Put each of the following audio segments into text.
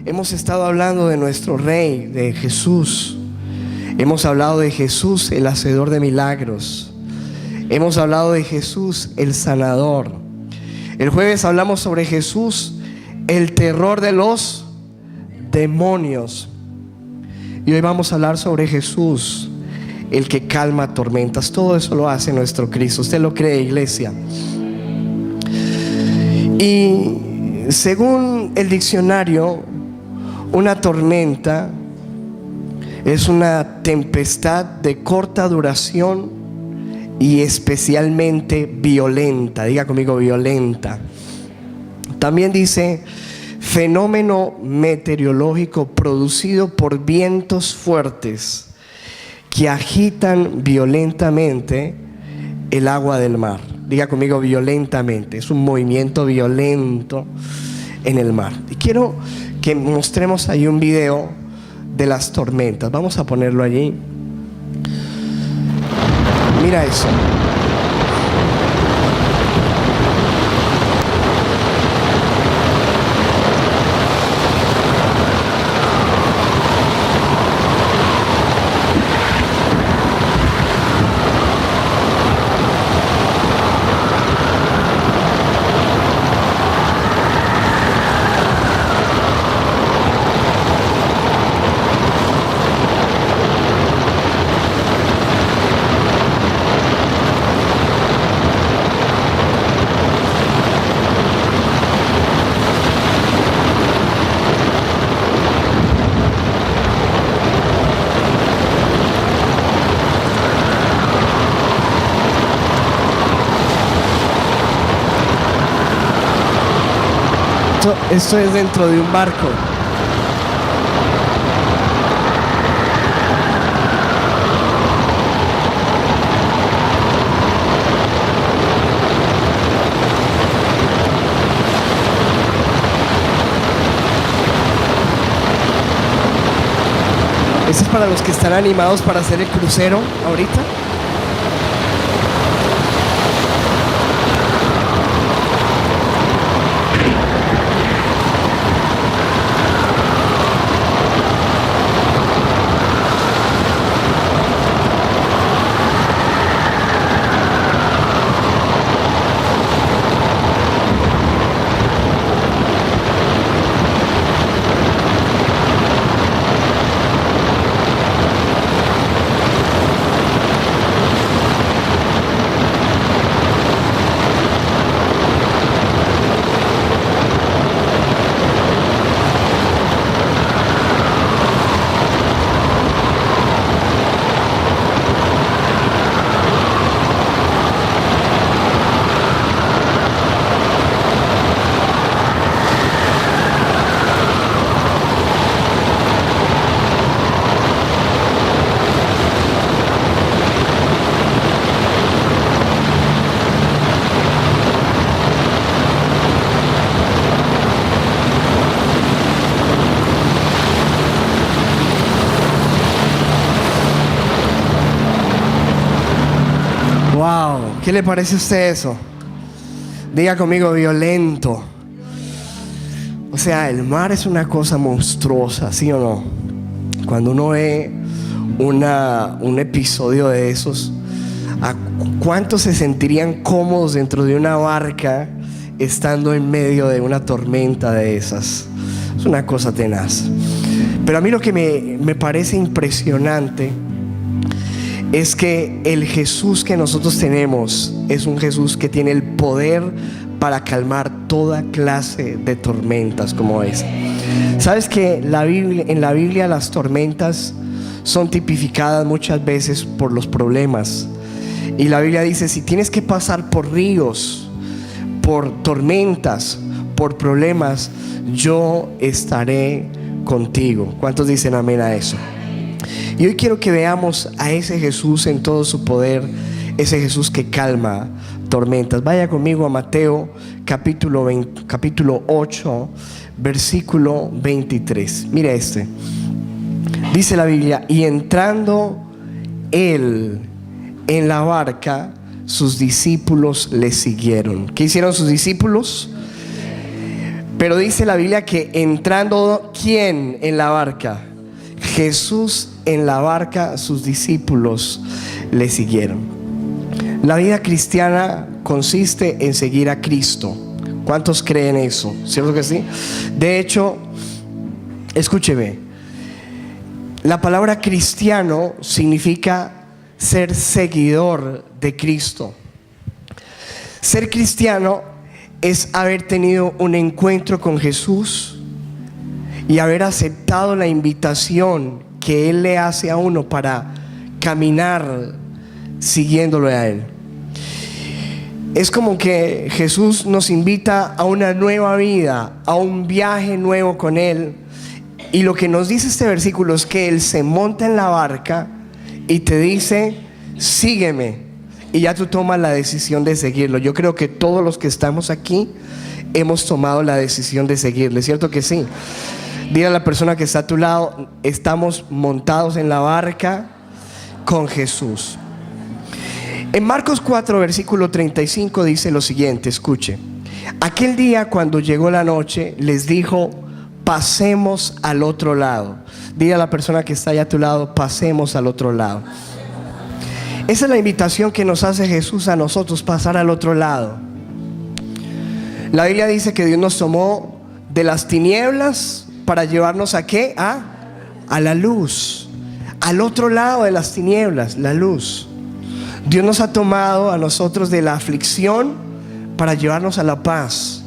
Hemos estado hablando de nuestro Rey, de Jesús. Hemos hablado de Jesús, el hacedor de milagros. Hemos hablado de Jesús, el sanador. El jueves hablamos sobre Jesús, el terror de los demonios. Y hoy vamos a hablar sobre Jesús, el que calma tormentas. Todo eso lo hace nuestro Cristo. ¿Usted lo cree, iglesia? Y según el diccionario, una tormenta es una tempestad de corta duración y especialmente violenta. Diga conmigo, violenta. También dice fenómeno meteorológico producido por vientos fuertes que agitan violentamente el agua del mar. Diga conmigo, violentamente. Es un movimiento violento en el mar. Y quiero que mostremos ahí un video de las tormentas. Vamos a ponerlo allí. Mira eso. Esto es dentro de un barco. Este es para los que están animados para hacer el crucero ahorita. Wow, ¿qué le parece a usted eso? Diga conmigo, violento. O sea, el mar es una cosa monstruosa, ¿sí o no? Cuando uno ve un episodio de esos, ¿a cuántos se sentirían cómodos dentro de una barca estando en medio de una tormenta de esas? Es una cosa tenaz. Pero a mí lo que me parece impresionante es que el Jesús que nosotros tenemos es un Jesús que tiene el poder para calmar toda clase de tormentas como esa. ¿Sabes que en la Biblia las tormentas son tipificadas muchas veces por los problemas? Y la Biblia dice, si tienes que pasar por ríos, por tormentas, por problemas, yo estaré contigo. ¿Cuántos dicen amén a eso? Y hoy quiero que veamos a ese Jesús en todo su poder, ese Jesús que calma tormentas. Vaya conmigo a Mateo capítulo 8, versículo 23. Mire este. Dice la Biblia, y entrando él en la barca, sus discípulos le siguieron. ¿Qué hicieron sus discípulos? Pero dice la Biblia que entrando, ¿quién en la barca? Jesús en la barca, sus discípulos le siguieron. La vida cristiana consiste en seguir a Cristo. ¿Cuántos creen eso? ¿Cierto que sí? De hecho, escúcheme, la palabra cristiano significa ser seguidor de Cristo. Ser cristiano es haber tenido un encuentro con Jesús y haber aceptado la invitación que Él le hace a uno para caminar siguiéndolo a Él. Es como que Jesús nos invita a una nueva vida, a un viaje nuevo con Él. Y lo que nos dice este versículo es que Él se monta en la barca y te dice, sígueme. Y ya tú tomas la decisión de seguirlo. Yo creo que todos los que estamos aquí hemos tomado la decisión de seguirle, ¿cierto que sí? Dile a la persona que está a tu lado, estamos montados en la barca con Jesús. En Marcos 4, versículo 35 dice lo siguiente, escuche. Aquel día, cuando llegó la noche, les dijo, pasemos al otro lado. Dile a la persona que está allá a tu lado, pasemos al otro lado. Esa es la invitación que nos hace Jesús a nosotros, pasar al otro lado. La Biblia dice que Dios nos tomó de las tinieblas para llevarnos ¿a qué? A la luz. Al otro lado de las tinieblas, la luz. Dios nos ha tomado a nosotros de la aflicción para llevarnos a la paz.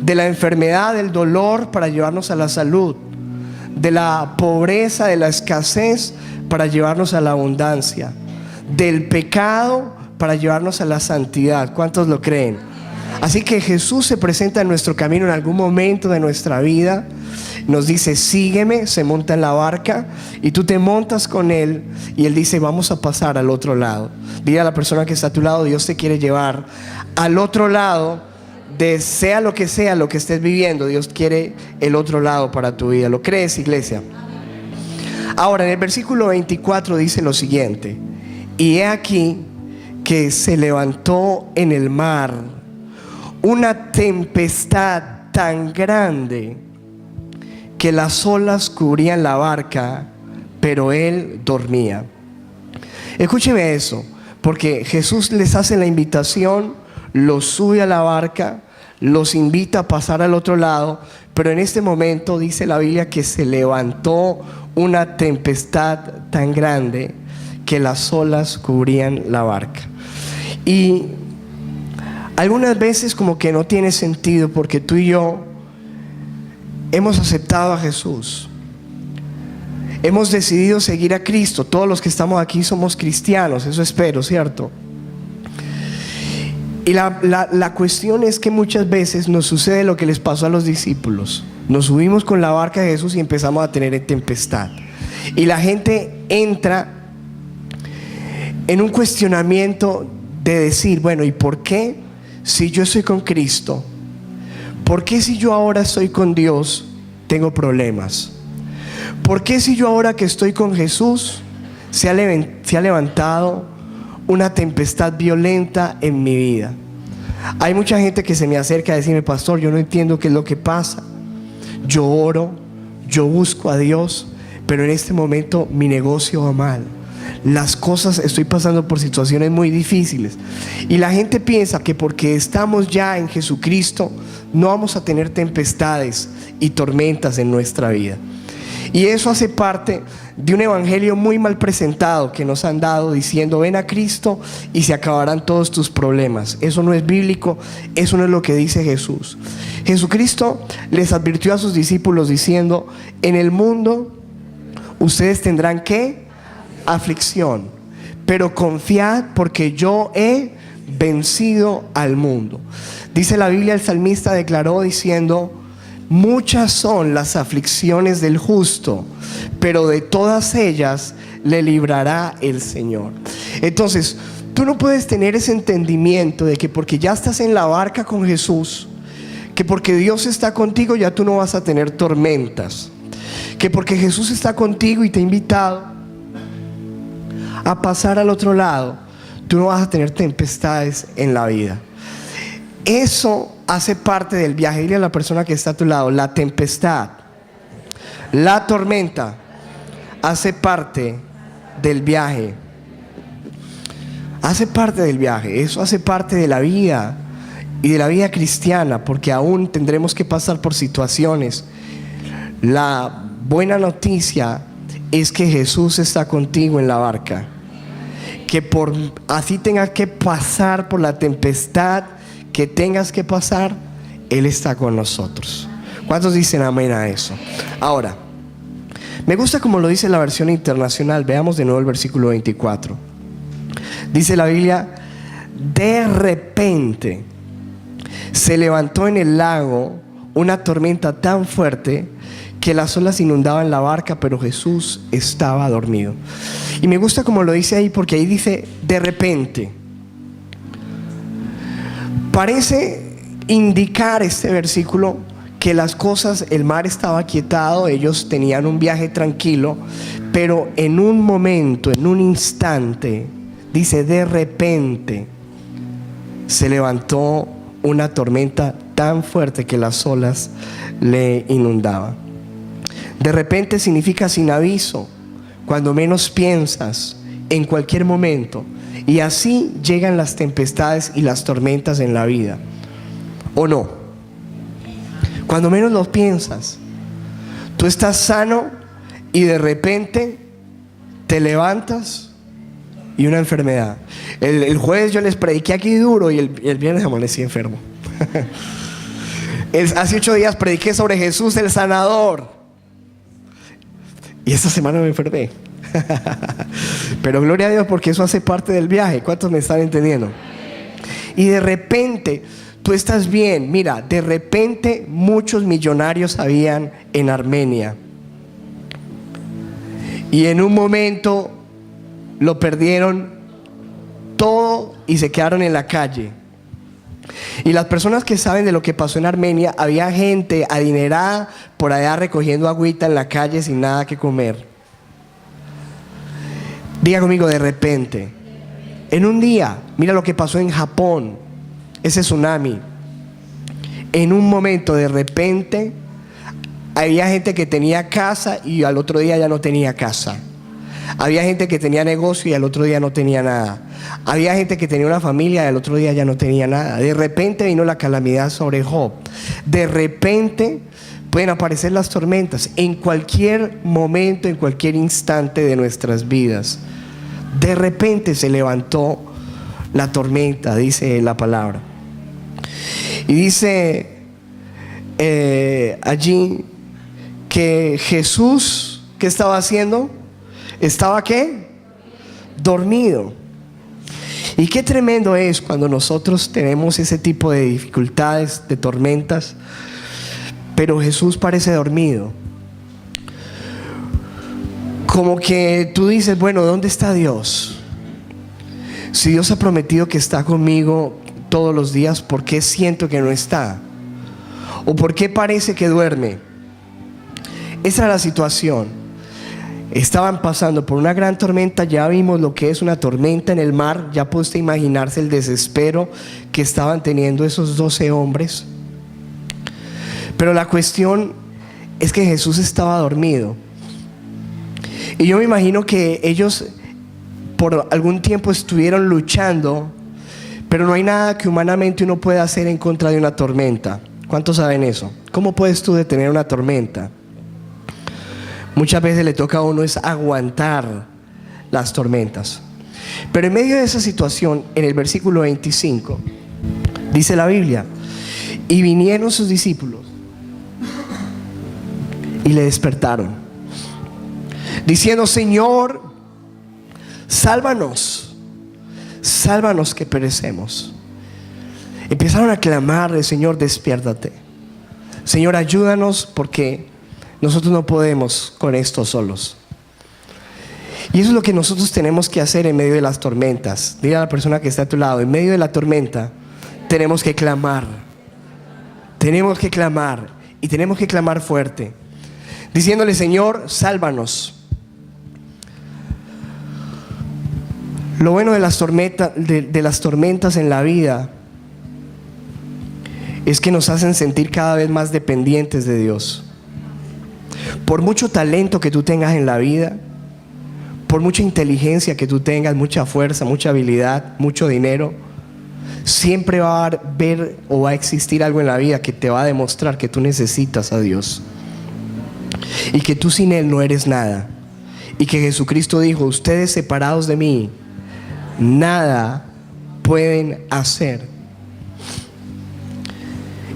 De la enfermedad, del dolor para llevarnos a la salud. De la pobreza, de la escasez para llevarnos a la abundancia. Del pecado para llevarnos a la santidad. ¿Cuántos lo creen? Así que Jesús se presenta en nuestro camino en algún momento de nuestra vida, nos dice sígueme, se monta en la barca y tú te montas con Él y Él dice vamos a pasar al otro lado. Dile a la persona que está a tu lado, Dios te quiere llevar al otro lado de sea lo que estés viviendo. Dios quiere el otro lado para tu vida. ¿Lo crees, iglesia? Ahora en el versículo 24 dice lo siguiente: y he aquí que se levantó en el mar una tempestad tan grande que las olas cubrían la barca, pero él dormía. Escúcheme eso, porque Jesús les hace la invitación, los sube a la barca, los invita a pasar al otro lado, pero en este momento dice la Biblia que se levantó una tempestad tan grande que las olas cubrían la barca. Y algunas veces como que no tiene sentido, porque tú y yo hemos aceptado a Jesús, hemos decidido seguir a Cristo. Todos los que estamos aquí somos cristianos, eso espero, ¿cierto? Y la cuestión es que muchas veces nos sucede lo que les pasó a los discípulos. Nos subimos con la barca de Jesús y empezamos a tener tempestad. Y la gente entra en un cuestionamiento de decir, bueno, ¿y por qué si yo estoy con Cristo? ¿Por qué si yo ahora estoy con Dios tengo problemas? ¿Por qué si yo ahora que estoy con Jesús se ha levantado una tempestad violenta en mi vida? Hay mucha gente que se me acerca a decirme, pastor, yo no entiendo qué es lo que pasa. Yo oro, yo busco a Dios, pero en este momento mi negocio va mal. Las cosas, estoy pasando por situaciones muy difíciles. Y la gente piensa que porque estamos ya en Jesucristo no vamos a tener tempestades y tormentas en nuestra vida. Y eso hace parte de un evangelio muy mal presentado que nos han dado diciendo ven a Cristo y se acabarán todos tus problemas. Eso no es bíblico, eso no es lo que dice Jesús. Jesucristo les advirtió a sus discípulos diciendo, en el mundo ustedes tendrán ¿qué? Aflicción, pero confiad porque yo he vencido al mundo. Dice la Biblia, el salmista declaró diciendo, muchas son las aflicciones del justo, pero de todas ellas le librará el Señor. Entonces, tú no puedes tener ese entendimiento de que porque ya estás en la barca con Jesús, que porque Dios está contigo ya tú no vas a tener tormentas, que porque Jesús está contigo y te ha invitado a pasar al otro lado, tú no vas a tener tempestades en la vida. Eso hace parte del viaje. Dile a la persona que está a tu lado: la tempestad, la tormenta, hace parte del viaje. Hace parte del viaje. Eso hace parte de la vida y de la vida cristiana, porque aún tendremos que pasar por situaciones. La buena noticia es que Jesús está contigo en la barca, que por así tengas que pasar por la tempestad que tengas que pasar, Él está con nosotros. ¿Cuántos dicen amén a eso? Ahora, me gusta como lo dice la versión internacional. Veamos de nuevo el versículo 24. Dice la Biblia: de repente se levantó en el lago una tormenta tan fuerte que las olas inundaban la barca, pero Jesús estaba dormido. Y me gusta como lo dice ahí, porque ahí dice de repente. Parece indicar este versículo que las cosas, el mar estaba quietado, ellos tenían un viaje tranquilo, pero en un momento, en un instante, dice de repente se levantó una tormenta tan fuerte que las olas le inundaban. De repente significa sin aviso, cuando menos piensas, en cualquier momento. Y así llegan las tempestades y las tormentas en la vida, ¿o no? Cuando menos lo piensas, tú estás sano y de repente te levantas y una enfermedad. El jueves yo les prediqué aquí duro y el viernes amanecí enfermo. Hace 8 días prediqué sobre Jesús el sanador y esta semana me enfermé. Pero gloria a Dios, porque eso hace parte del viaje. ¿Cuántos me están entendiendo? Y de repente tú estás bien. Mira, de repente muchos millonarios habían en Armenia y en un momento lo perdieron todo y se quedaron en la calle. Y las personas que saben de lo que pasó en Armenia, había gente adinerada por allá recogiendo agüita en la calle sin nada que comer. Diga conmigo: de repente. En un día, mira lo que pasó en Japón, ese tsunami. En un momento, de repente, había gente que tenía casa y al otro día ya no tenía casa. Había gente que tenía negocio y al otro día no tenía nada. Había gente que tenía una familia y al otro día ya no tenía nada. De repente vino la calamidad sobre Job. De repente pueden aparecer las tormentas en cualquier momento, en cualquier instante de nuestras vidas. De repente se levantó la tormenta, dice la palabra. Y dice allí que Jesús, ¿qué estaba haciendo? ¿Estaba qué? Dormido. Y qué tremendo es cuando nosotros tenemos ese tipo de dificultades, de tormentas, pero Jesús parece dormido. Como que tú dices, bueno, ¿dónde está Dios? Si Dios ha prometido que está conmigo todos los días, ¿por qué siento que no está? ¿O por qué parece que duerme? Esa era la situación. Estaban pasando por una gran tormenta. Ya vimos lo que es una tormenta en el mar. Ya puede usted imaginarse el desespero que estaban teniendo esos 12 hombres. Pero la cuestión es que Jesús estaba dormido. Y yo me imagino que ellos por algún tiempo estuvieron luchando, pero no hay nada que humanamente uno pueda hacer en contra de una tormenta. ¿Cuántos saben eso? ¿Cómo puedes tú detener una tormenta? Muchas veces le toca a uno es aguantar las tormentas. Pero en medio de esa situación, en el versículo 25, dice la Biblia: y vinieron sus discípulos y le despertaron, diciendo: Señor, sálvanos, sálvanos que perecemos. Empezaron a clamarle: Señor, despiértate. Señor, ayúdanos, porque nosotros no podemos con esto solos. Y eso es lo que nosotros tenemos que hacer en medio de las tormentas. Dile a la persona que está a tu lado: en medio de la tormenta tenemos que clamar. Tenemos que clamar, y tenemos que clamar fuerte, diciéndole: Señor, sálvanos. Lo bueno de las tormentas en la vida es que nos hacen sentir cada vez más dependientes de Dios. Por mucho talento que tú tengas en la vida, por mucha inteligencia que tú tengas, mucha fuerza, mucha habilidad, mucho dinero, siempre va a haber o va a existir algo en la vida que te va a demostrar que tú necesitas a Dios y que tú sin Él no eres nada, y que Jesucristo dijo: ustedes separados de mí nada pueden hacer.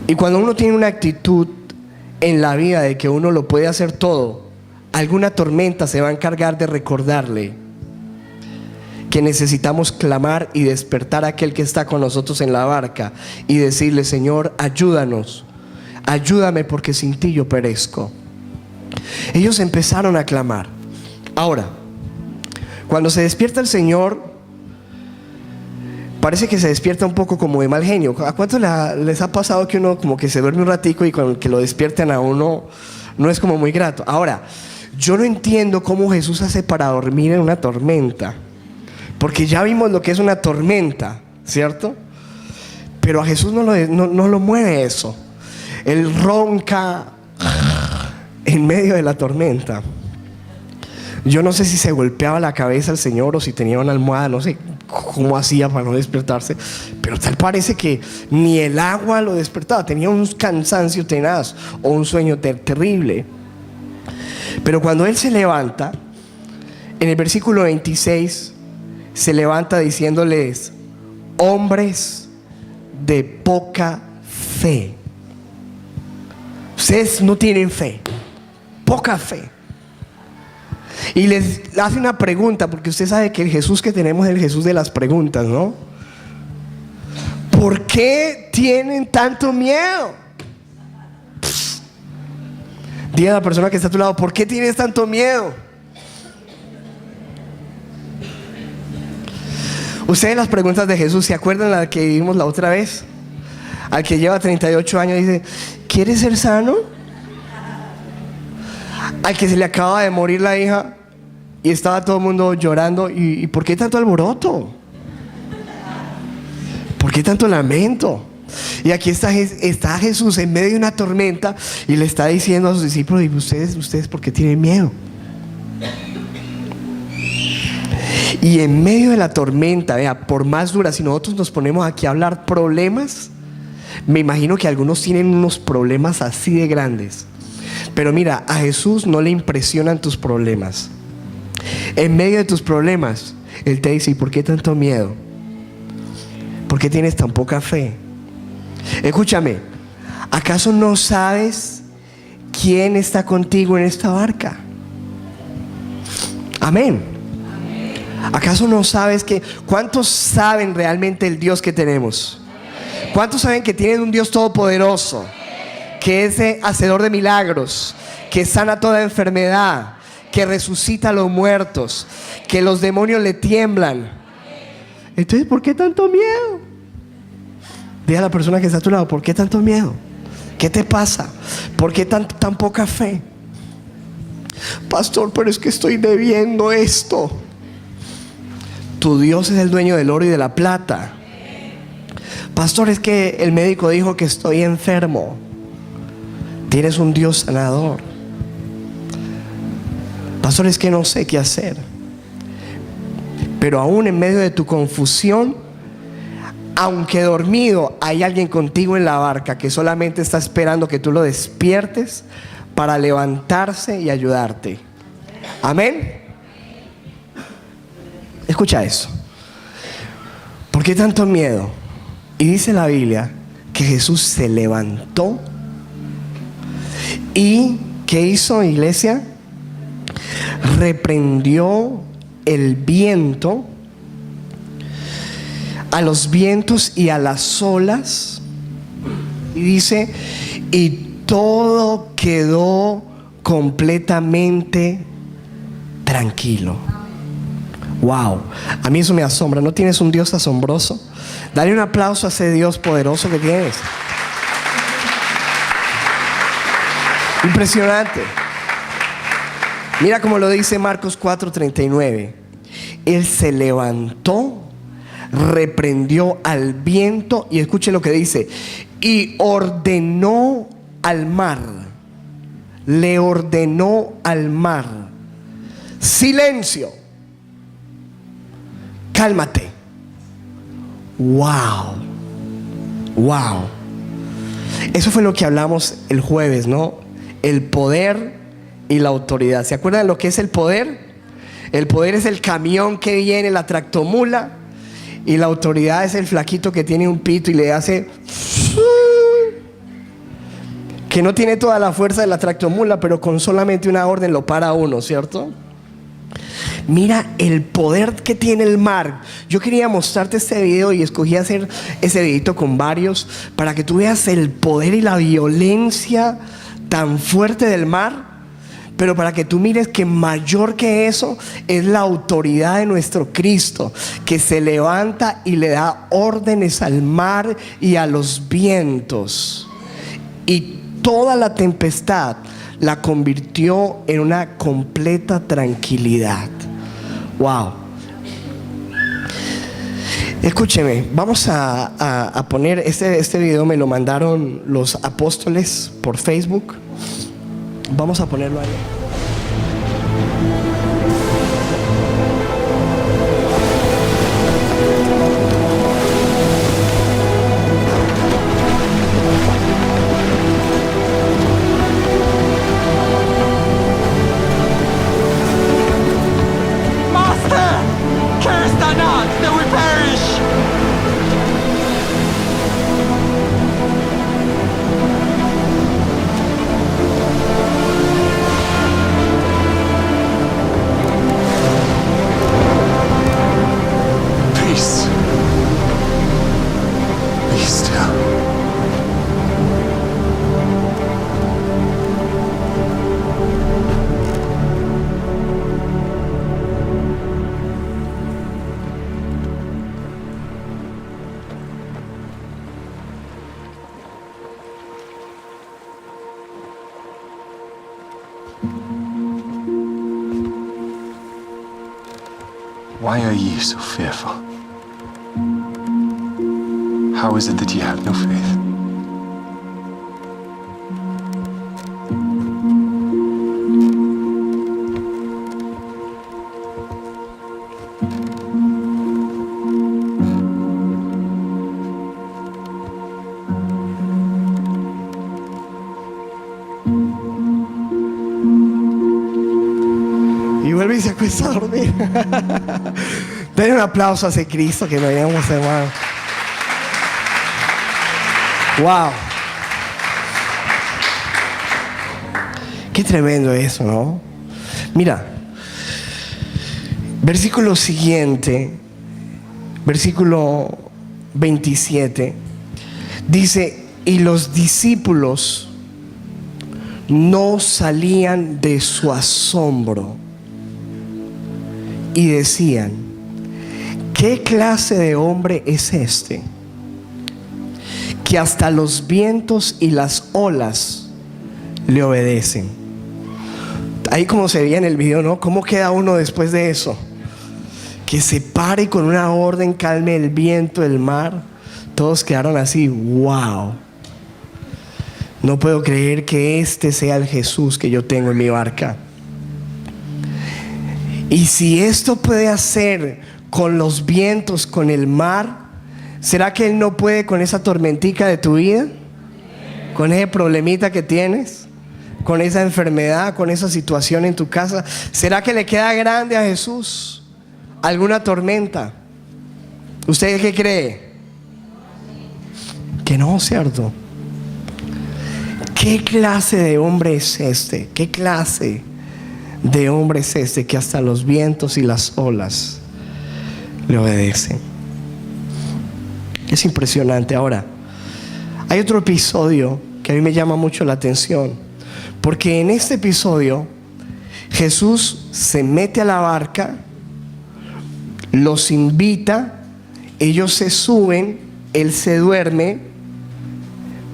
Y cuando uno tiene una actitud en la vida de que uno lo puede hacer todo, alguna tormenta se va a encargar de recordarle que necesitamos clamar y despertar a aquel que está con nosotros en la barca y decirle: Señor, ayúdanos, ayúdame, porque sin ti yo perezco. Ellos empezaron a clamar. Ahora, cuando se despierta el Señor, parece que se despierta un poco como de mal genio. ¿A cuántos les ha pasado que uno como que se duerme un ratico y cuando que lo despiertan a uno no es como muy grato? Ahora, yo no entiendo cómo Jesús hace para dormir en una tormenta, porque ya vimos lo que es una tormenta, ¿cierto? Pero a Jesús no lo mueve eso. Él ronca en medio de la tormenta. Yo no sé si se golpeaba la cabeza el Señor o si tenía una almohada, no sé cómo hacía para no despertarse, pero tal parece que ni el agua lo despertaba. Tenía un cansancio tenaz o un sueño terrible. Pero cuando Él se levanta, en el versículo 26 se levanta diciéndoles: hombres de poca fe. Ustedes no tienen fe, poca fe. Y les hace una pregunta, porque usted sabe que el Jesús que tenemos es el Jesús de las preguntas, ¿no? ¿Por qué tienen tanto miedo? Dile a la persona que está a tu lado: ¿por qué tienes tanto miedo? Ustedes, las preguntas de Jesús, ¿se acuerdan la que vimos la otra vez? Al que lleva 38 años dice: ¿quieres ser sano? Al que se le acaba de morir la hija y estaba todo el mundo llorando: ¿y por qué tanto alboroto? ¿Por qué tanto lamento? Y aquí está Jesús en medio de una tormenta y le está diciendo a sus discípulos: ¿y ustedes por qué tienen miedo? Y en medio de la tormenta, vea, por más dura, si nosotros nos ponemos aquí a hablar problemas, me imagino que algunos tienen unos problemas así de grandes. Pero mira, a Jesús no le impresionan tus problemas. En medio de tus problemas, Él te dice: ¿y por qué tanto miedo? ¿Por qué tienes tan poca fe? Escúchame, ¿acaso no sabes quién está contigo en esta barca? Amén. ¿Acaso no sabes que? ¿Cuántos saben realmente el Dios que tenemos? ¿Cuántos saben que tienen un Dios todopoderoso, que es hacedor de milagros, que sana toda enfermedad, que resucita a los muertos, que los demonios le tiemblan? Entonces, ¿por qué tanto miedo? Dile a la persona que está a tu lado: ¿por qué tanto miedo? ¿Qué te pasa? ¿Por qué tan poca fe? Pastor, pero es que estoy debiendo esto. Tu Dios es el dueño del oro y de la plata. Pastor, es que el médico dijo que estoy enfermo. Tienes un Dios sanador. Pastor, es que no sé qué hacer. Pero aún en medio de tu confusión, aunque dormido, hay alguien contigo en la barca que solamente está esperando que tú lo despiertes para levantarse y ayudarte. Amén. Escucha eso. ¿Por qué tanto miedo? Y dice la Biblia que Jesús se levantó. ¿Y qué hizo, iglesia? Reprendió el viento, a los vientos y a las olas. Y dice: y todo quedó completamente tranquilo. Wow, a mí eso me asombra. ¿No tienes un Dios asombroso? Dale un aplauso a ese Dios poderoso que tienes. Impresionante. Mira cómo lo dice Marcos 4:39. Él se levantó, reprendió al viento y escuche lo que dice: y ordenó al mar, le ordenó al mar: silencio, cálmate. Wow, wow. Eso fue lo que hablamos el jueves, ¿no? El poder y la autoridad. ¿Se acuerdan lo que es el poder? El poder es el camión que viene, la tractomula, y la autoridad es el flaquito que tiene un pito y le hace, que no tiene toda la fuerza de la tractomula, pero con solamente una orden lo para uno, ¿cierto? Mira el poder que tiene el mar. Yo quería mostrarte este video y escogí hacer ese videito con varios para que tú veas el poder y la violencia tan fuerte del mar, pero para que tú mires que mayor que eso es la autoridad de nuestro Cristo, que se levanta y le da órdenes al mar y a los vientos, y toda la tempestad la convirtió en una completa tranquilidad. Wow. Escúcheme, vamos a poner este video. Me lo mandaron los apóstoles por Facebook. Vamos a ponerlo ahí. Why are ye so fearful? How is it that ye have no faith? Y vuelve y se acuesta a dormir. Denle un aplauso a ese Cristo que nos llamamos, hermano. Wow. Qué tremendo eso, ¿no? Mira, versículo siguiente, versículo 27, dice: y los discípulos no salían de su asombro y decían: ¿qué clase de hombre es este, que hasta los vientos y las olas le obedecen? Ahí como se veía en el video, ¿no? ¿Cómo queda uno después de eso? Que se pare y con una orden calme el viento, el mar. Todos quedaron así: wow. No puedo creer que este sea el Jesús que yo tengo en mi barca. Y si esto puede hacer con los vientos, con el mar, ¿será que Él no puede con esa tormentica de tu vida? Con ese problemita que tienes, con esa enfermedad, con esa situación en tu casa. ¿Será que le queda grande a Jesús alguna tormenta? ¿Usted qué cree? Que no, ¿cierto? ¿Qué clase de hombre es este? ¿Qué clase de hombre es este que hasta los vientos y las olas le obedecen? Es impresionante. Ahora, hay otro episodio que a mí me llama mucho la atención, porque en este episodio Jesús se mete a la barca, los invita, ellos se suben, Él se duerme,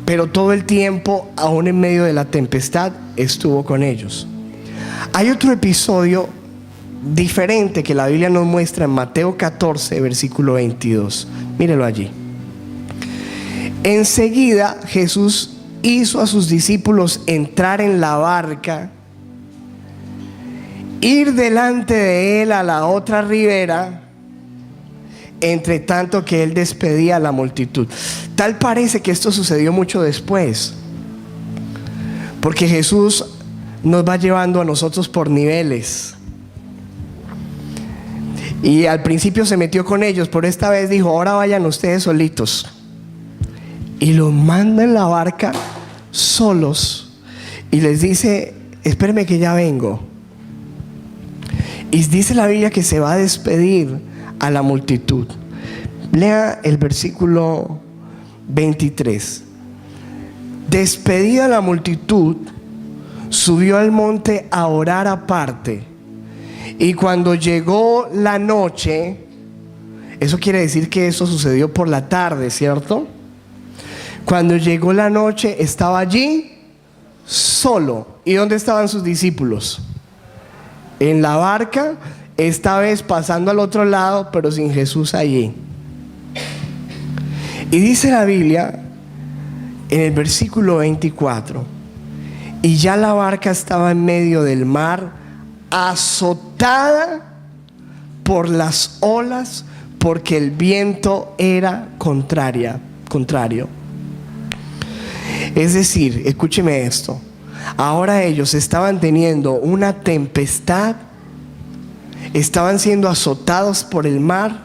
pero todo el tiempo, aún en medio de la tempestad, estuvo con ellos. Hay otro episodio diferente que la Biblia nos muestra en Mateo 14, versículo 22. Mírelo allí. Enseguida Jesús hizo a sus discípulos entrar en la barca, ir delante de él a la otra ribera, entre tanto que él despedía a la multitud. Tal parece que esto sucedió mucho después, porque Jesús nos va llevando a nosotros por niveles. Y al principio se metió con ellos, pero esta vez dijo: ahora vayan ustedes solitos. Y los manda en la barca solos y les dice: espérenme que ya vengo. Y dice la Biblia que se va a despedir a la multitud. Lea el versículo 23. Despedida la multitud, subió al monte a orar aparte. Y cuando llegó la noche, eso quiere decir que eso sucedió por la tarde, ¿cierto? Cuando llegó la noche, estaba allí solo. ¿Y dónde estaban sus discípulos? En la barca, esta vez pasando al otro lado, pero sin Jesús allí. Y dice la Biblia en el versículo 24: y ya la barca estaba en medio del mar, azotada por las olas, porque el viento era contrario. Es decir, escúcheme esto: ahora ellos estaban teniendo una tempestad, estaban siendo azotados por el mar,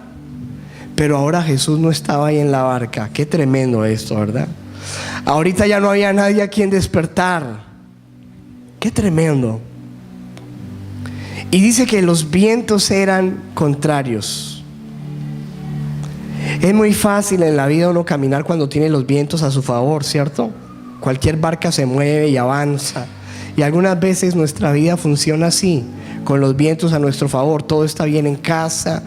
pero ahora Jesús no estaba ahí en la barca. Qué tremendo esto, ¿verdad? Ahorita ya no había nadie a quien despertar. Qué tremendo. Y dice que los vientos eran contrarios. Es muy fácil en la vida uno caminar cuando tiene los vientos a su favor, ¿cierto? Cualquier barca se mueve y avanza. Y algunas veces nuestra vida funciona así, con los vientos a nuestro favor. Todo está bien en casa,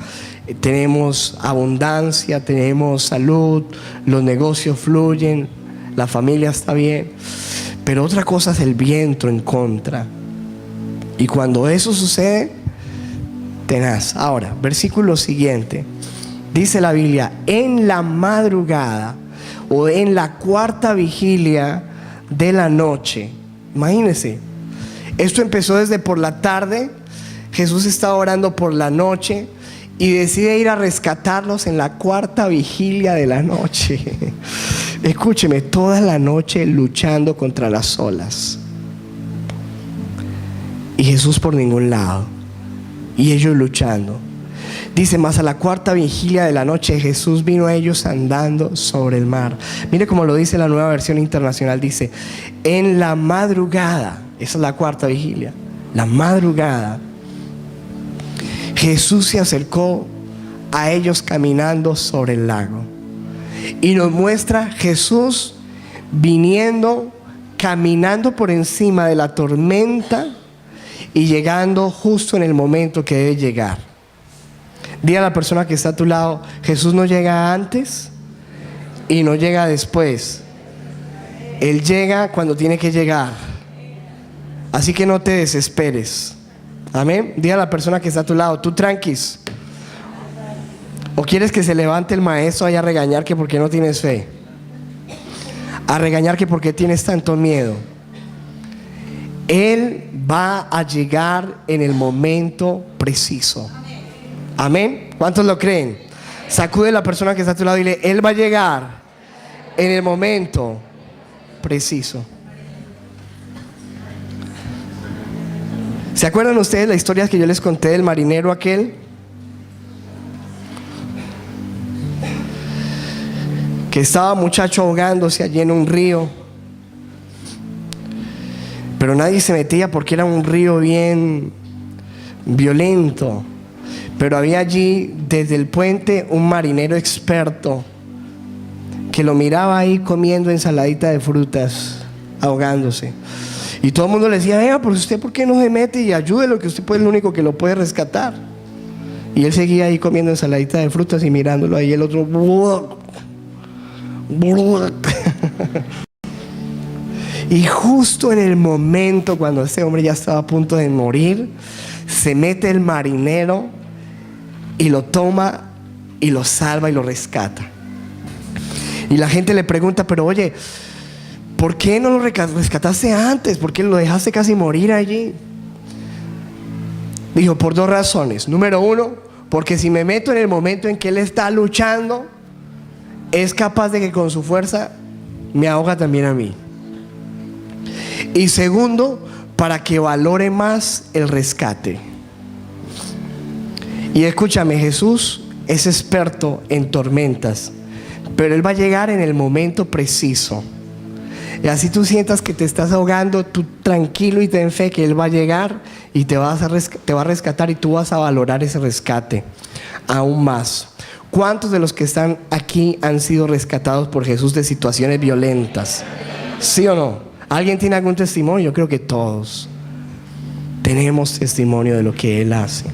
tenemos abundancia, tenemos salud, los negocios fluyen, la familia está bien. Pero otra cosa es el viento en contra. Y cuando eso sucede, tenaz. Ahora, versículo siguiente. Dice la Biblia: en la madrugada o en la cuarta vigilia de la noche. Imagínense, esto empezó desde por la tarde. Jesús estaba orando por la noche y decide ir a rescatarlos en la cuarta vigilia de la noche. Escúcheme, toda la noche luchando contra las olas. Y Jesús por ningún lado. Y ellos luchando. Dice: más a la cuarta vigilia de la noche, Jesús vino a ellos andando sobre el mar. Mire cómo lo dice la Nueva Versión Internacional. Dice: en la madrugada. Esa es la cuarta vigilia. La madrugada, Jesús se acercó a ellos caminando sobre el lago. Y nos muestra Jesús viniendo, caminando por encima de la tormenta y llegando justo en el momento que debe llegar. Dile a la persona que está a tu lado: Jesús no llega antes y no llega después. Él llega cuando tiene que llegar. Así que no te desesperes. Amén. Dile a la persona que está a tu lado: tú tranquis. ¿O quieres que se levante el maestro ahí a regañar que por qué no tienes fe? A regañar que por qué tienes tanto miedo. Él va a llegar en el momento preciso. Amén. ¿Cuántos lo creen? Sacude a la persona que está a tu lado y dile: Él va a llegar en el momento preciso. ¿Se acuerdan ustedes la historia que yo les conté del marinero aquel? Que estaba muchacho ahogándose allí en un río. Pero nadie se metía porque era un río bien violento. Pero había allí desde el puente un marinero experto que lo miraba ahí comiendo ensaladita de frutas, ahogándose. Y todo el mundo le decía: vea, pues usted ¿por qué no se mete y ayúdelo, que usted es el único que lo puede rescatar? Y él seguía ahí comiendo ensaladita de frutas y mirándolo ahí el otro. Y justo en el momento cuando ese hombre ya estaba a punto de morir, se mete el marinero y lo toma y lo salva y lo rescata. Y la gente le pregunta, pero oye, ¿por qué no lo rescataste antes? ¿Por qué lo dejaste casi morir allí? Dijo, por 2 razones. Número 1, porque si me meto en el momento en que él está luchando, es capaz de que con su fuerza me ahoga también a mí. Y segundo, para que valore más el rescate. Y escúchame, Jesús es experto en tormentas, pero Él va a llegar en el momento preciso. Y así tú sientas que te estás ahogando, tú tranquilo y ten fe que Él va a llegar y te va a rescatar, y tú vas a valorar ese rescate aún más. ¿Cuántos de los que están aquí han sido rescatados por Jesús de situaciones violentas? ¿Sí o no? ¿Alguien tiene algún testimonio? Yo creo que todos tenemos testimonio de lo que Él hace.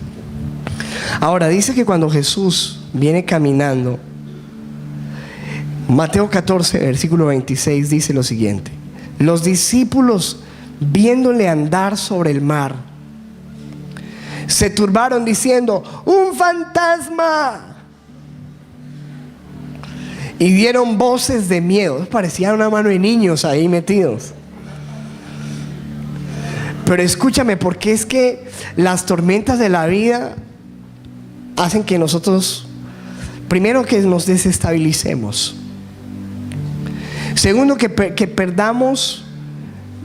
Ahora dice que cuando Jesús viene caminando, Mateo 14, versículo 26 dice lo siguiente: los discípulos, viéndole andar sobre el mar, se turbaron diciendo: ¡un fantasma! Y dieron voces de miedo. Parecía una mano de niños ahí metidos. Pero escúchame, porque es que las tormentas de la vida hacen que nosotros, primero, que nos desestabilicemos. Segundo, que perdamos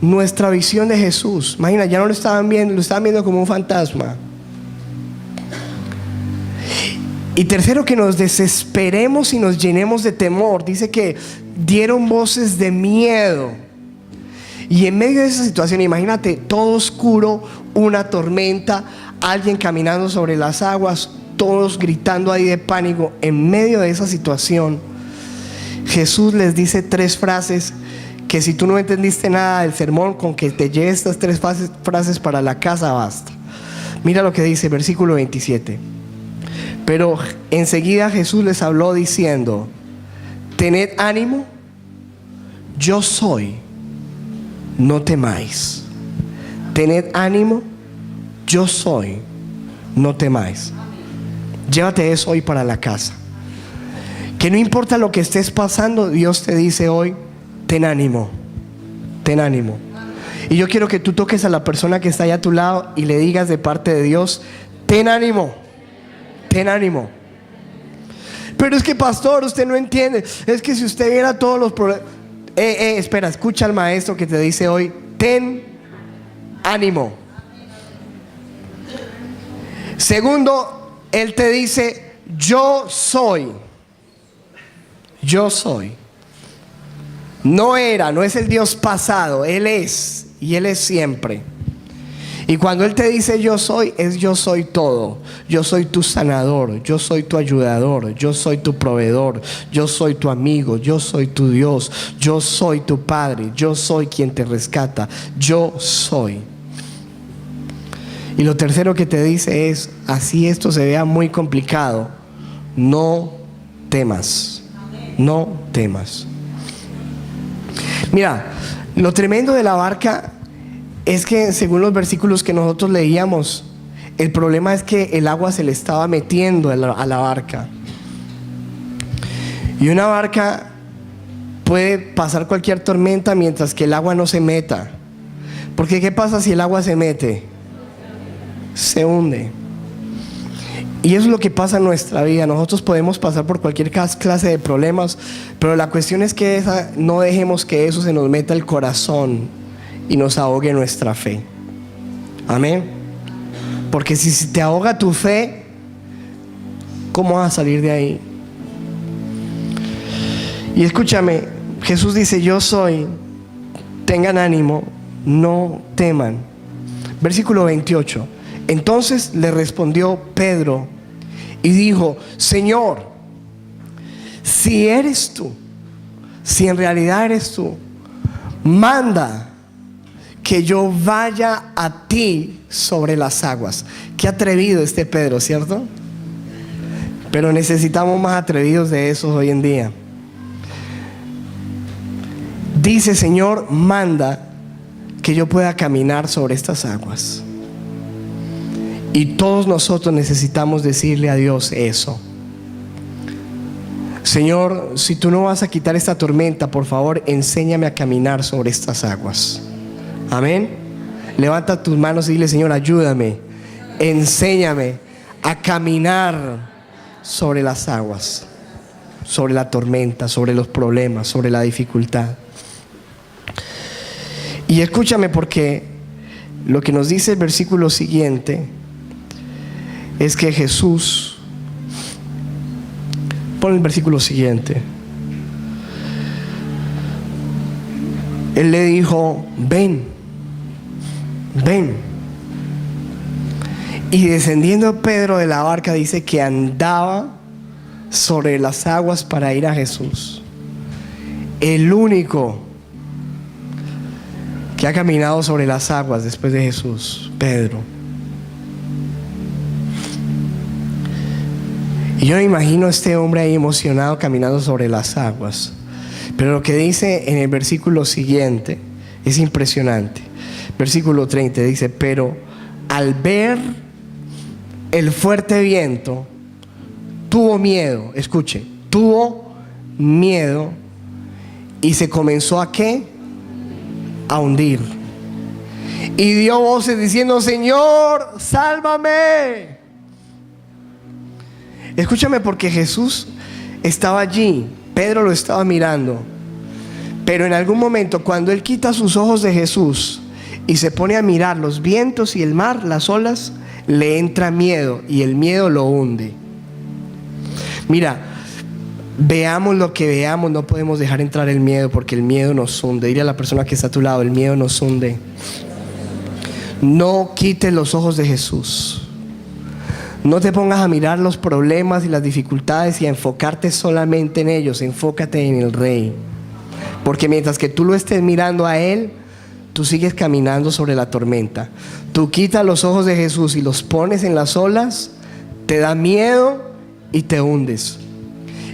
nuestra visión de Jesús. Imagina, ya no lo estaban viendo como un fantasma. Y tercero, que nos desesperemos y nos llenemos de temor. Dice que dieron voces de miedo. Y en medio de esa situación, imagínate, todo oscuro, una tormenta, alguien caminando sobre las aguas, todos gritando ahí de pánico. En medio de esa situación, Jesús les dice 3 frases que, si tú no entendiste nada del sermón, con que te lleves estas 3 frases para la casa basta. Mira lo que dice, versículo 27. Pero enseguida Jesús les habló diciendo: tened ánimo, yo soy, no temáis. Tened ánimo, yo soy, no temáis. Llévate eso hoy para la casa. Que no importa lo que estés pasando, Dios te dice hoy: ten ánimo, ten ánimo. Y yo quiero que tú toques a la persona que está allá a tu lado y le digas de parte de Dios: ten ánimo, ten ánimo. Pero es que, pastor, usted no entiende. Es que si usted viera todos los problemas. Espera, escucha al maestro que te dice hoy: ten ánimo. Segundo, Él te dice: yo soy. Yo soy. No es el Dios pasado, Él es, y Él es siempre. Y cuando Él te dice yo soy, es yo soy todo. Yo soy tu sanador, yo soy tu ayudador, yo soy tu proveedor, yo soy tu amigo, yo soy tu Dios, yo soy tu Padre, yo soy quien te rescata, yo soy. Y lo tercero que te dice es: así esto se vea muy complicado, no temas, no temas. Mira, lo tremendo de la barca es que, según los versículos que nosotros leíamos, el problema es que el agua se le estaba metiendo a la barca. Y una barca puede pasar cualquier tormenta mientras que el agua no se meta. Porque ¿qué pasa si el agua se mete? Se hunde. Y eso es lo que pasa en nuestra vida. Nosotros podemos pasar por cualquier clase de problemas, pero la cuestión es que no dejemos que eso se nos meta al corazón y nos ahogue nuestra fe. Amén. Porque si te ahoga tu fe, ¿cómo vas a salir de ahí? Y escúchame, Jesús dice: yo soy, tengan ánimo, no teman. Versículo 28. Entonces le respondió Pedro y dijo: Señor, si eres tú, si en realidad eres tú, manda que yo vaya a ti sobre las aguas. Qué atrevido este Pedro, ¿cierto? Pero necesitamos más atrevidos de esos hoy en día. Dice: Señor, manda que yo pueda caminar sobre estas aguas. Y todos nosotros necesitamos decirle a Dios eso. Señor, si tú no vas a quitar esta tormenta, por favor, enséñame a caminar sobre estas aguas. Amén. Levanta tus manos y dile: Señor, ayúdame, enséñame a caminar sobre las aguas, sobre la tormenta, sobre los problemas, sobre la dificultad. Y escúchame, porque lo que nos dice el versículo siguiente es que Jesús, pon el versículo siguiente, Él le dijo: ven, ven. Y descendiendo Pedro de la barca, dice que andaba sobre las aguas para ir a Jesús. El único que ha caminado sobre las aguas después de Jesús, Pedro. Y yo me imagino a este hombre ahí emocionado caminando sobre las aguas. Pero lo que dice en el versículo siguiente es impresionante. Versículo 30 dice: pero al ver el fuerte viento, tuvo miedo. Escuche, tuvo miedo y se comenzó ¿a qué? A hundir. Y dio voces diciendo: Señor, sálvame. Escúchame, porque Jesús estaba allí, Pedro lo estaba mirando, pero en algún momento, cuando él quita sus ojos de Jesús y se pone a mirar los vientos y el mar, las olas, le entra miedo y el miedo lo hunde. Mira, veamos lo que veamos, no podemos dejar entrar el miedo, porque el miedo nos hunde. Dile a la persona que está a tu lado: el miedo nos hunde. No quites los ojos de Jesús. No te pongas a mirar los problemas y las dificultades y a enfocarte solamente en ellos. Enfócate en el Rey, porque mientras que tú lo estés mirando a Él, tú sigues caminando sobre la tormenta. Tú quitas los ojos de Jesús y los pones en las olas, te da miedo y te hundes.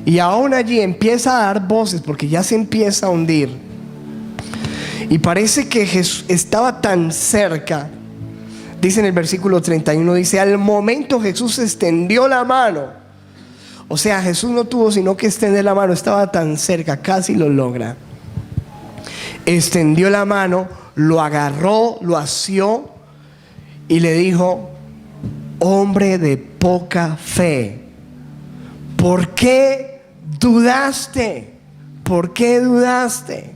Y aún allí empieza a dar voces, porque ya se empieza a hundir. Y parece que Jesús estaba tan cerca. Dice en el versículo 31, dice: al momento Jesús extendió la mano. O sea, Jesús no tuvo sino que extender la mano. Estaba tan cerca, casi lo logra. Extendió la mano, lo agarró, lo asió y le dijo: hombre de poca fe, ¿por qué dudaste? ¿Por qué dudaste?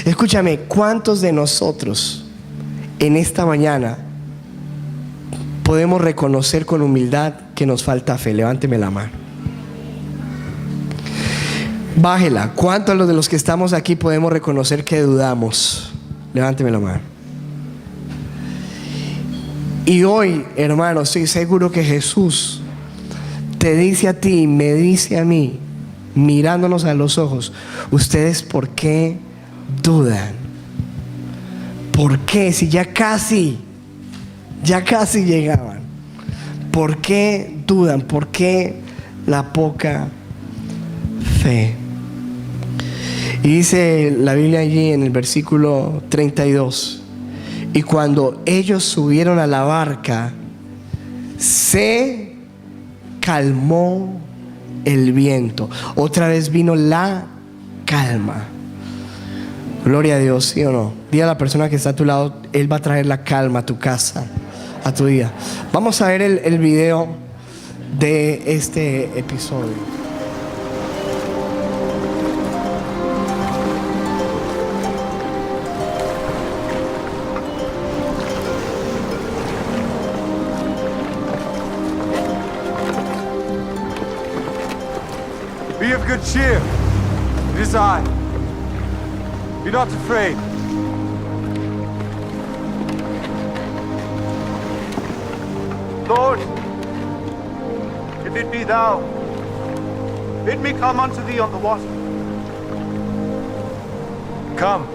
Escúchame, ¿cuántos de nosotros en esta mañana podemos reconocer con humildad que nos falta fe? Levánteme la mano. Bájela. ¿Cuántos de los que estamos aquí podemos reconocer que dudamos? Levánteme la mano. Y hoy, hermano, estoy seguro que Jesús te dice a ti y me dice a mí, mirándonos a los ojos: ¿ustedes por qué dudan? ¿Por qué? Si ya casi llegaban. ¿Por qué dudan? ¿Por qué la poca fe? Y dice la Biblia allí en el versículo 32: y cuando ellos subieron a la barca, se calmó el viento. Otra vez vino la calma. Gloria a Dios, ¿sí o no? Dile a la persona que está a tu lado: Él va a traer la calma a tu casa, a tu vida. Vamos a ver el video de este episodio. Be of good cheer. It is I. Be not afraid. Lord, if it be thou, bid me come unto thee on the water. Come.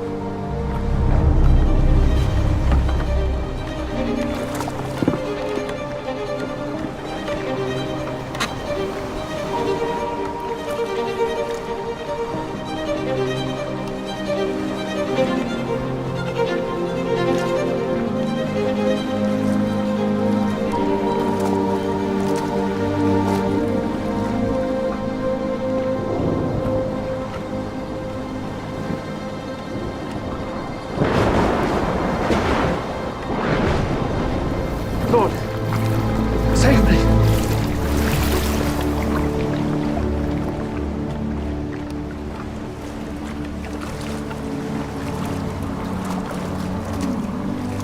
Save me.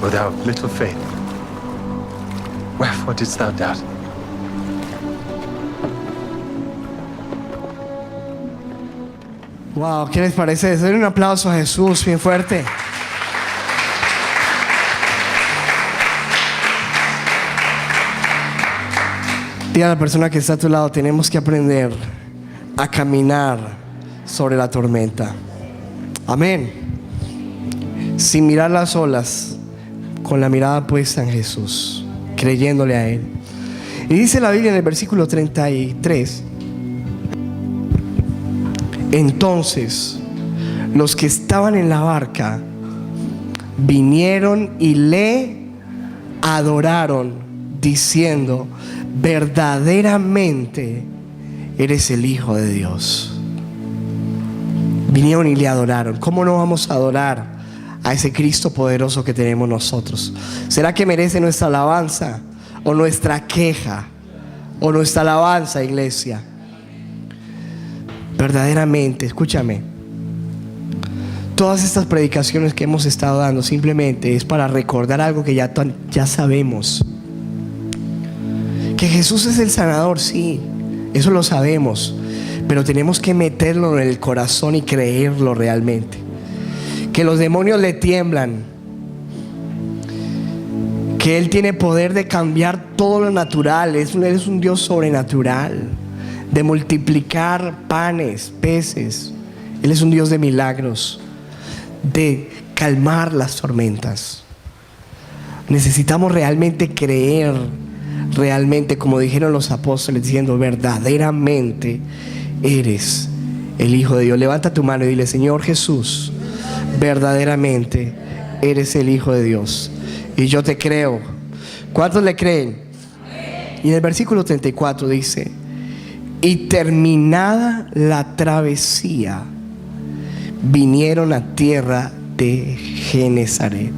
O thou of little faith, wherefore didst thou doubt? Wow, ¿qué les parece? Denle un aplauso a Jesús bien fuerte. Dile a la persona que está a tu lado, tenemos que aprender a caminar sobre la tormenta. Amén. Sin mirar las olas, con la mirada puesta en Jesús, creyéndole a Él. Y dice la Biblia en el versículo 33: entonces los que estaban en la barca vinieron y le adoraron, diciendo: verdaderamente eres el Hijo de Dios. Vinieron y le adoraron. ¿Cómo no vamos a adorar a ese Cristo poderoso que tenemos nosotros? ¿Será que merece nuestra alabanza o nuestra queja o nuestra alabanza, iglesia? Verdaderamente, escúchame, todas estas predicaciones que hemos estado dando simplemente es para recordar algo que ya sabemos. Que Jesús es el sanador, sí, eso lo sabemos, pero tenemos que meterlo en el corazón y creerlo realmente. Que los demonios le tiemblan, que Él tiene poder de cambiar todo lo natural. Él es un Dios sobrenatural, de multiplicar panes, peces. Él es un Dios de milagros, de calmar las tormentas. Necesitamos realmente creer, realmente, como dijeron los apóstoles, diciendo: verdaderamente eres el Hijo de Dios. Levanta tu mano y dile: Señor Jesús, verdaderamente eres el Hijo de Dios, y yo te creo. ¿Cuántos le creen? Y en el versículo 34 dice: y terminada la travesía, vinieron a tierra de Genesaret.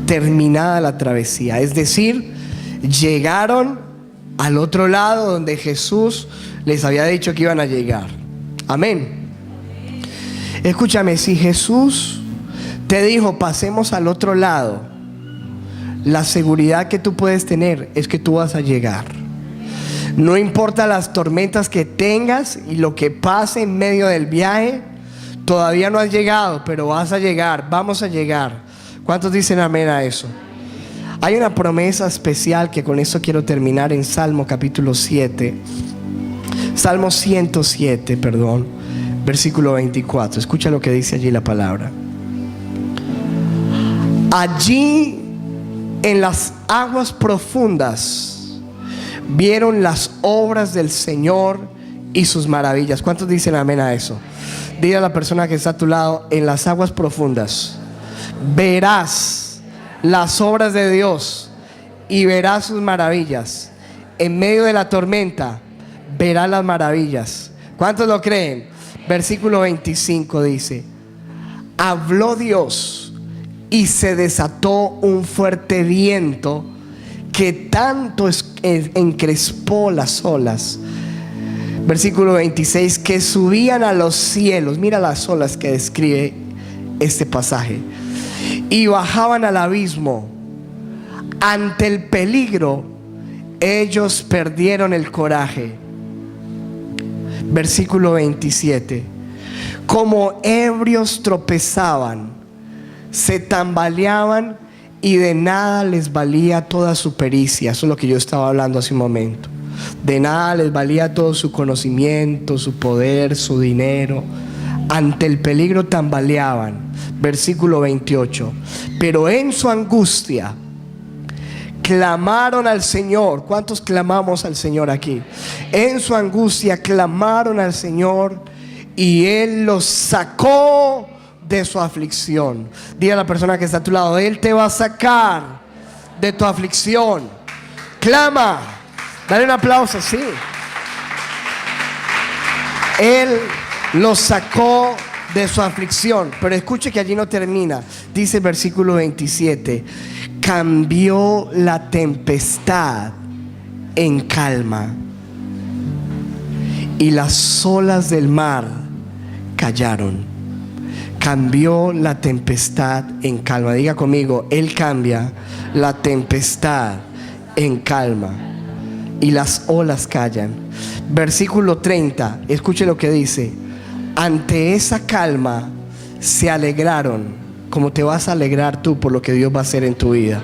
Terminada la travesía, es decir, llegaron al otro lado donde Jesús les había dicho que iban a llegar. Amén. Escúchame, si Jesús te dijo: pasemos al otro lado, la seguridad que tú puedes tener es que tú vas a llegar. No importa las tormentas que tengas y lo que pase en medio del viaje, todavía no has llegado, pero vas a llegar, vamos a llegar. ¿Cuántos dicen amén a eso? Hay una promesa especial que con eso quiero terminar en Salmo capítulo 7. Salmo 107, versículo 24. Escucha lo que dice allí la palabra. Allí en las aguas profundas vieron las obras del Señor y sus maravillas. ¿Cuántos dicen amén a eso? Dile a la persona que está a tu lado: en las aguas profundas verás las obras de Dios y verás sus maravillas. En medio de la tormenta verás las maravillas. ¿Cuántos lo creen? Versículo 25 dice: habló Dios y se desató un fuerte viento que tanto encrespó las olas. Versículo 26, que subían a los cielos. Mira las olas que describe este pasaje. Y bajaban al abismo. Ante el peligro, ellos perdieron el coraje. Versículo 27, como ebrios tropezaban, se tambaleaban y de nada les valía toda su pericia. Eso es lo que yo estaba hablando hace un momento. De nada les valía todo su conocimiento, su poder, su dinero. Ante el peligro tambaleaban. Versículo 28, pero en su angustia clamaron al Señor. ¿Cuántos clamamos al Señor aquí? En su angustia clamaron al Señor y Él los sacó de su aflicción. Dile a la persona que está a tu lado: Él te va a sacar de tu aflicción. Clama. Dale un aplauso, sí. Él los sacó de su aflicción. Pero escuche que allí no termina. Dice el versículo 27: cambió la tempestad en calma y las olas del mar callaron. Cambió la tempestad en calma. Diga conmigo, Él cambia la tempestad en calma y las olas callan. Versículo 30, escuche lo que dice: ante esa calma se alegraron, como te vas a alegrar tú por lo que Dios va a hacer en tu vida.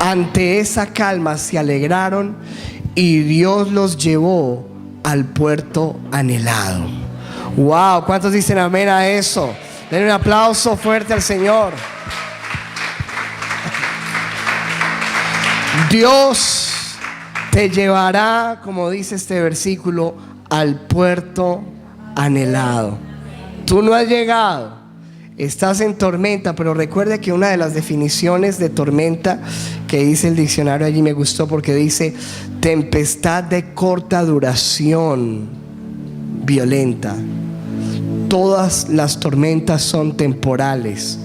Ante esa calma se alegraron y Dios los llevó al puerto anhelado. Wow, ¿cuántos dicen amén a eso? Den un aplauso fuerte al Señor. Dios te llevará, como dice este versículo, al puerto anhelado. Tú no has llegado, estás en tormenta, pero recuerde que una de las definiciones de tormenta que dice el diccionario allí me gustó, porque dice tempestad de corta duración, violenta. Todas las tormentas son temporales.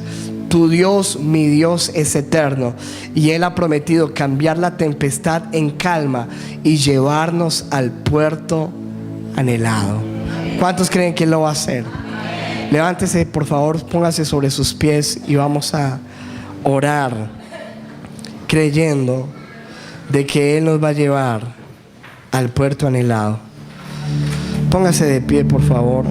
Tu Dios, mi Dios, es eterno, y Él ha prometido cambiar la tempestad en calma y llevarnos al puerto anhelado. ¿Cuántos creen que Él lo va a hacer? Levántese, por favor, póngase sobre sus pies y vamos a orar, creyendo de que Él nos va a llevar al puerto anhelado. Póngase de pie, por favor,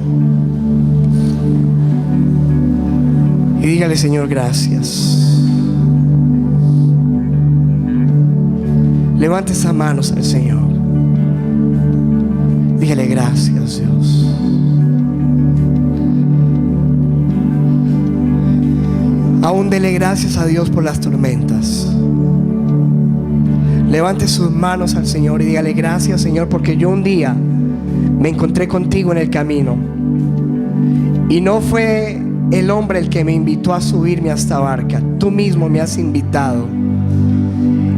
y dígale: Señor, gracias. Levante esas manos al Señor. Dígale: gracias, Dios. Aún dele gracias a Dios por las tormentas. Levante sus manos al Señor y dígale: gracias, Señor, porque yo un día me encontré contigo en el camino y no fue el hombre el que me invitó a subirme a esta barca. Tú mismo me has invitado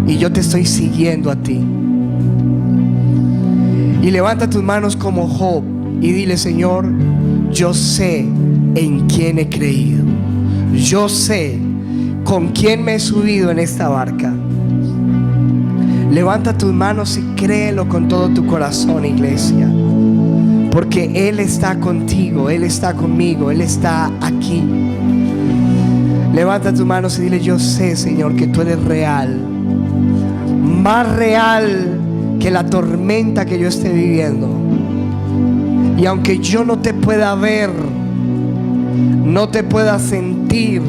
y yo te estoy siguiendo a ti. Y levanta tus manos como Job y dile: Señor, yo sé en quién he creído, yo sé con quién me he subido en esta barca. Levanta tus manos y créelo con todo tu corazón, iglesia, porque Él está contigo, Él está conmigo, Él está aquí. Levanta tus manos y dile: yo sé, Señor, que tú eres real, más real que la tormenta que yo esté viviendo. Y aunque yo no te pueda ver, no te pueda sentir,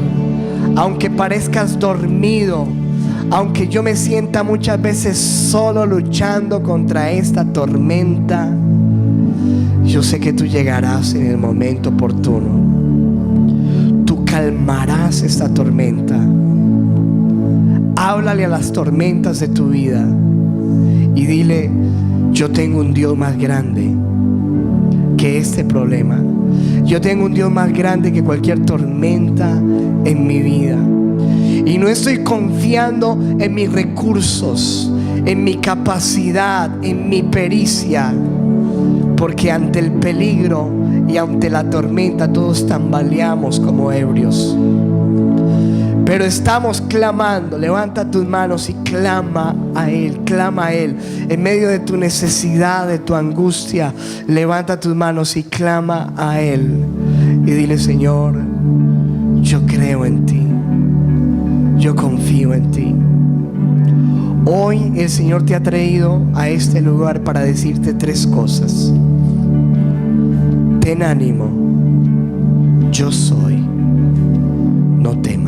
aunque parezcas dormido, aunque yo me sienta muchas veces solo luchando contra esta tormenta, yo sé que tú llegarás en el momento oportuno. Tú calmarás esta tormenta. Háblale a las tormentas de tu vida y dile: yo tengo un Dios más grande que este problema. Yo tengo un Dios más grande que cualquier tormenta en mi vida. Y no estoy confiando en mis recursos, en mi capacidad, en mi pericia, porque ante el peligro y ante la tormenta todos tambaleamos como ebrios. Pero estamos clamando. Levanta tus manos y clama a Él, clama a Él. En medio de tu necesidad, de tu angustia, levanta tus manos y clama a Él. Y dile: Señor, yo creo en ti, yo confío en ti. Hoy el Señor te ha traído a este lugar para decirte 3 cosas. Ten ánimo, yo soy, no temas.